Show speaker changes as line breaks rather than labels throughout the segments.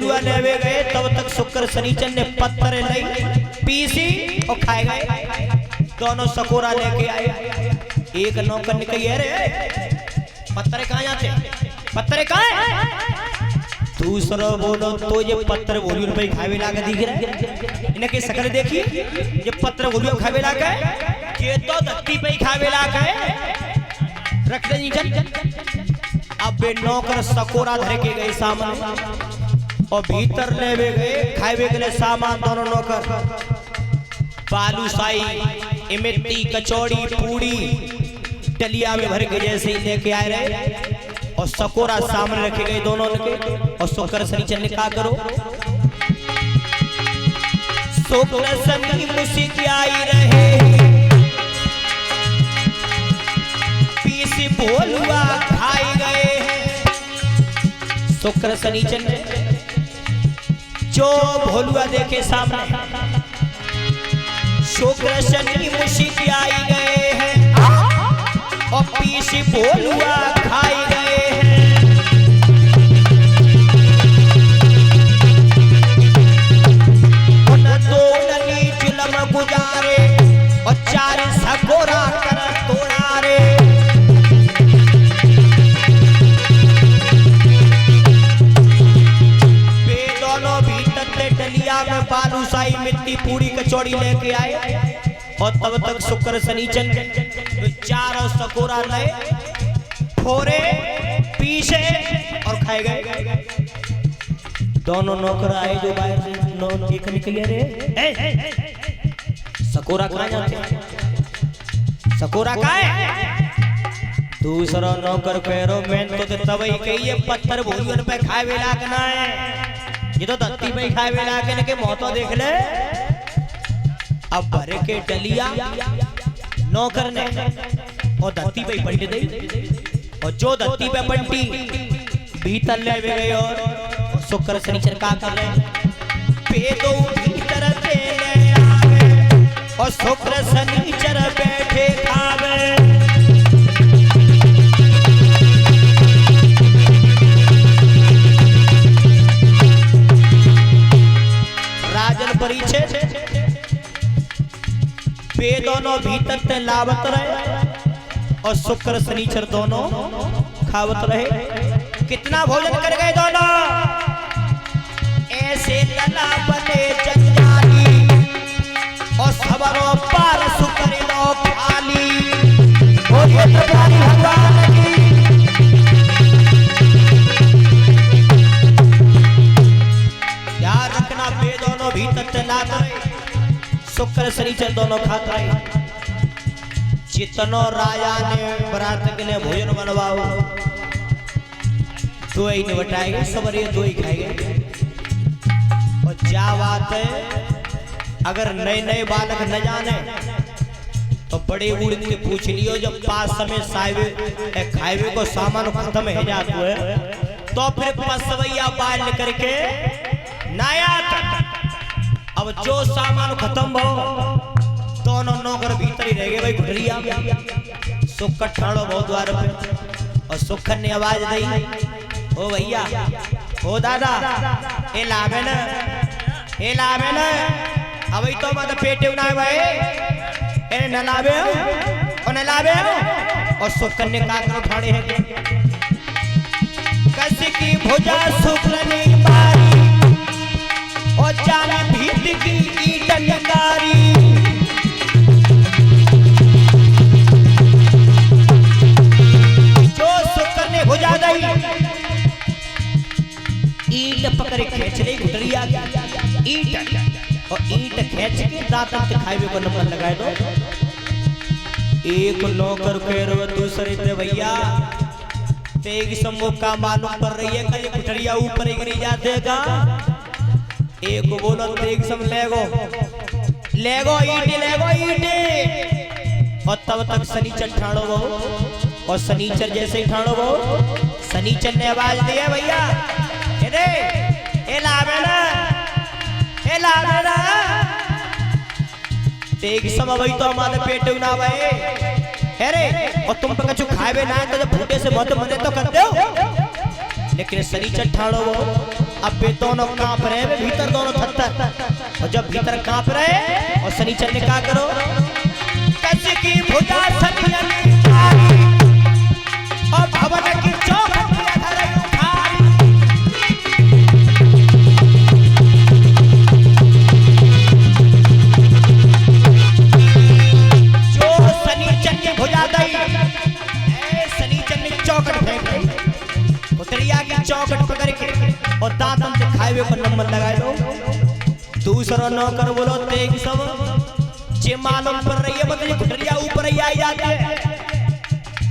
भोलुआ लेवे गए तब तक शुक्र शनिचर ने पत्थर लाई पीसी और खाए गए। दोनों सकोरा लेके आए। एक नौकर ने कही अरे पत्थर कहाँ जाते, पत्थर कहाँ है? दूसरा बोलो तो ये पत्थर भोलू रुपये खावे लागे दिख रहा है। इनके शकल देखी, ये पत्थर भोलू खावे लागे, ये तो धरती पे खावे लागे। रख दे नीचे। अब बे नौकर सकोरा धर के गए सामने और भीतर ले गए खावे के लिए सामान। दोनों नौकर बालूशाही, इमरती, कचौड़ी, पूड़ी डलिया में भर के जैसे ही लेके आए रहे और सकोरा सामने रखे गए दोनों के। और शुक्र शनिचर ने कहा करो, शुक्र शनि मुझसे आई रहे, पीसी भोलुआ खाए गए हैं। शुक्र शनिचर ने जो भोलुआ देखे सामने, शुक्र शनि मुझसे आई गए हैं और पीसी भोलुआ खाए गए हैं। उन दो नली जुलम गुजारे और चार सकोरा कर तोड़ारे। वे दोनों भीतर डलिया में बालूशाही, मिट्टी, पूरी, कचौड़ी लेके आए और तब तक शुक्र शनिचर चारों सकोरा लाए, फोरे, पीछे और खाए गए। दोनों नौकर आए जो बाहर से देख निकले रे सकोरा कहाँ जाते, सकोरा कहाँ है? दूसरा नौकर कह रो मैं तो तब ही कही पत्थर भोलुअन पे खाए लागना है, ये तो धरती पे खाए लागने के मोतो देख ले। अब भरे के डलिया नौकर ने और धरती पे पलट दी और जो धरती पे पलटी भीतर ले गए। और शुक्र शनिचर का कर रहे पेदो भीतर ले आवे और शुक्र शनिचर बैठे खावे। राजन परिचय वे दोनों भीतर ते लावत रहे और शुक्र शनिचर दोनों खावत रहे। कितना भोजन कर गए दोनों, ऐसे लला बने जंजाली और सबरों पार शुक्र लो खाली। बोलिए त्रिपुरारी भगवान की। याद रखना वे दोनों भीतर ते लात रहे, शुक्र शनिचर दोनों खाता है। जितनो राजा ने बरात के लिए भोजन बनवाओ दो ही निपटाएंगे, सब ये दो ही खाएंगे। और क्या बात है, अगर नए नए बालक न जाने तो बड़े बूढ़े से पूछ लियो, जब पास समय साहिब खाए को सामान खत्म है जाते है तो फिर पसवैया बाल करके नया। अब जो सामान खत्म हो दोनों नौकर भीतर ही रह गए भाई घुटरिया में। सुख ठाड़ो बहुत द्वार पे और सुखन ने आवाज दी, ओ भैया, ओ दादा, ए लावे न, ए लावे न, अभी तो मत पेटे उनाए भाई, ए न लावे हो और न लावे हो। और सुखन ने कहा करो ठाड़े हैं कस की भुजा शुक्र ने मारी और जाने भीत की ईट निकारी। जो शुक्र ने भुजा दी ईट पकड़ खींच ली घुटरिया ईट और ईट खींच के दांत खाए को नंबर लगाए दो। एक नौकर कह रहे दूसरे से भैया तेग समूह का मालूम पड़ रही है कल घुटरिया ऊपर ही गिरी जातेगा। एक बोलो तेग सम लेगो लेगो ईटे लेगो ईटे। और तब तक शनिचर ठाड़ो वो और शनिचर जैसे ही ठाड़ो वो शनिचर ने आवाज दी है भैया ए लावे ना, ए लावे ना। तेग सम भाई तो हमारे पेट ना भाई अरे और तुम पे कछु खाए ना तो जब भूखे से मौत मरे तो करते हो। लेकिन शनिचर ठाड़ो वो अब वे दोनों कांप रहे हैं भीतर दोनों थत्तर। और जब भीतर कांप रहे और शनिचर ने क्या करो कैसे की भुजा शनिचर और भवन की चौखट जो शनिचर ने भुजा दई शनिचर ने चौखट फेंक दी उतरिया की चौखट पकड़ के और दांतन से खाए हुए पर नंबर लगाए दो। दूसरा नौकर बोलो तेग सब जे मालूम पर रही है मतलब गुटरिया ऊपर ही आई जाती है।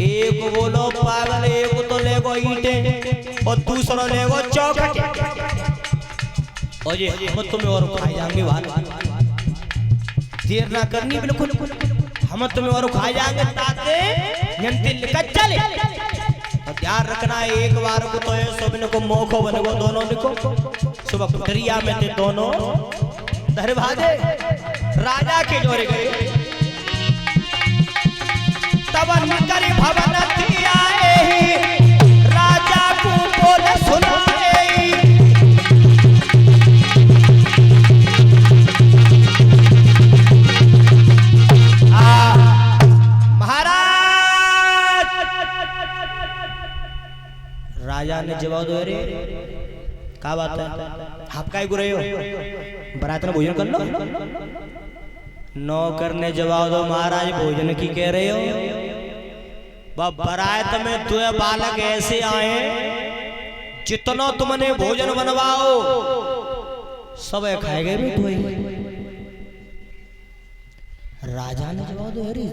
एक बोलो पागल एक तो लेगो ईंटें और दूसरा लेगो चौखट और ये हम तुम्हें और खाए जाएंगे देर ना करनी बिल्कुल हम तुम्हें और खाए जाएंगे ताते यंत्र निकल चले। तो ध्यान रखना है एक बार को तो सब को मोखो बनेगो दोनों को सुबह गुटरिया में थे दोनों दरवाजे राजा के जोरे गए तब निकर भवन आए राजा को बोल सुनाए महाराज। राजा ने जवाब दो रे क्या बात है आप काय गुरे हो बरात में भोजन कर लो। नौकर ने जवाब दो महाराज भोजन की कह रहे हो बरात में दो बालक ऐसे आए जितना तुमने भोजन बनवाओ सब खाए गए भी राजा ने जवाब दो अरे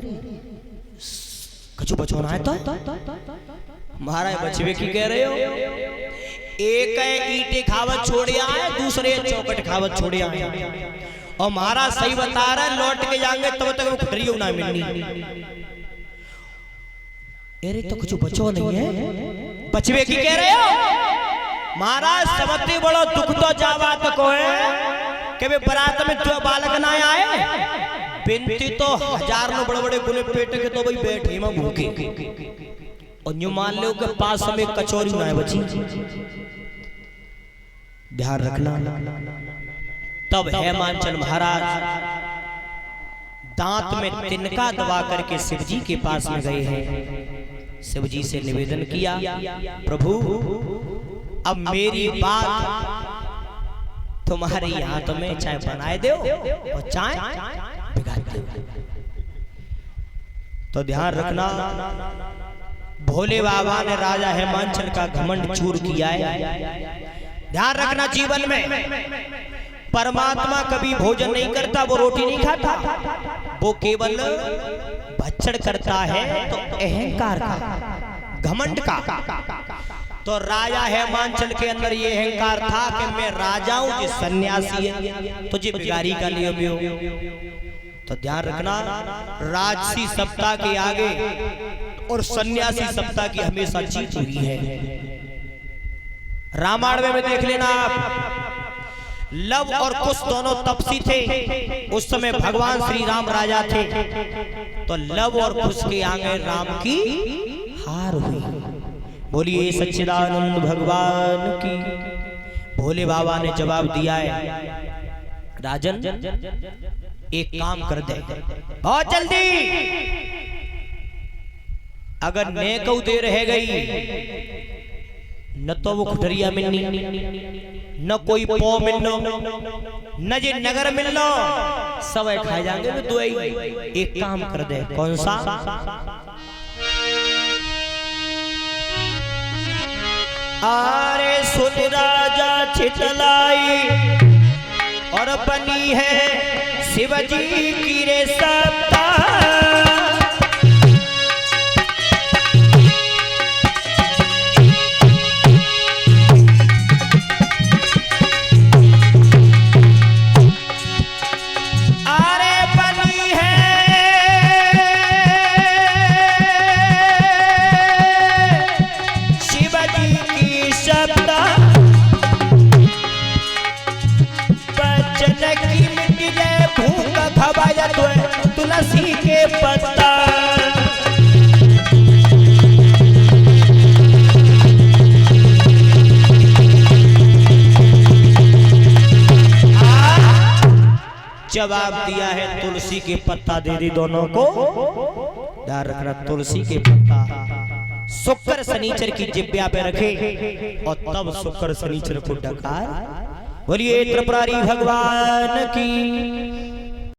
कछु बचोना है तो महाराज बचवे की कह रहे हो एक ईटे खावत छोड़े आए दूसरे चौकट खावत छोड़े आए और महाराज सही बता रहे लौट के जाएंगे तब तक वो खटरियो ना मिलनी। अरे तो कुछ बचो नहीं है बचवे की कह रहे हो महाराज समझते बड़ो दुख तो जावा तक है कि वे बरात में जो बालक ना आए बिनती तो हजार में बड़े बड़े गुने पेट के तो भाई बैठे में भूखे और न्यू मान लो के पास में कचौरी ना है बची ध्यान रखना। तब हेमांचल महाराज दांत में तिनका दबा करके शिवजी के पास में गए हैं। शिवजी से निवेदन किया प्रभु अब मेरी बात तुम्हारे हाथ में चाय बनाए दो और चाय बिगाड़ दो। तो ध्यान रखना भोले बाबा ने राजा हेमांचल का घमंड चूर किया है। ध्यान रखना जीवन में परमात्मा कभी भोजन नहीं करता वो रोटी नहीं खाता वो केवल भक्षण करता है तो अहंकार का घमंड का। तो राजा हेमांचल के अंदर ये अहंकार था कि मैं राजा हूं जिस सन्यासी है तुझे बिगारी का लिए भी हो। तो ध्यान रखना राजसी सत्ता के आगे और सन्यासी सत्ता की हमेशा जीत हुई है। रामायण में देख लेना आप लव और कुश दोनों तपसी थे उस समय भगवान श्री राम राजा थे तो लव और कुश के आगे राम की हार हुई। बोलिए सच्चिदानंद भगवान की। भोले बाबा ने जवाब दिया है राजन एक काम कर दे बहुत जल्दी अगर नेकऊ दे रह गई न तो वो खुटरिया मिलनी न कोई पौ मिलनो न जे नगर मिलनो सब खाए जाएंगे तो दो एक काम कर दे कौन सा अरे सुन राजा छितलाई और बनी है शिवजी की रे सत्ता जवाब दिया है तुलसी के पत्ता दे दी दोनों को। ध्यान रखना, तुलसी के पत्ता शुक्र शनिचर की जिब्या पे रखे और तब शुक्र शनिचर को डकार। बोलिए त्रिपुरारी भगवान की।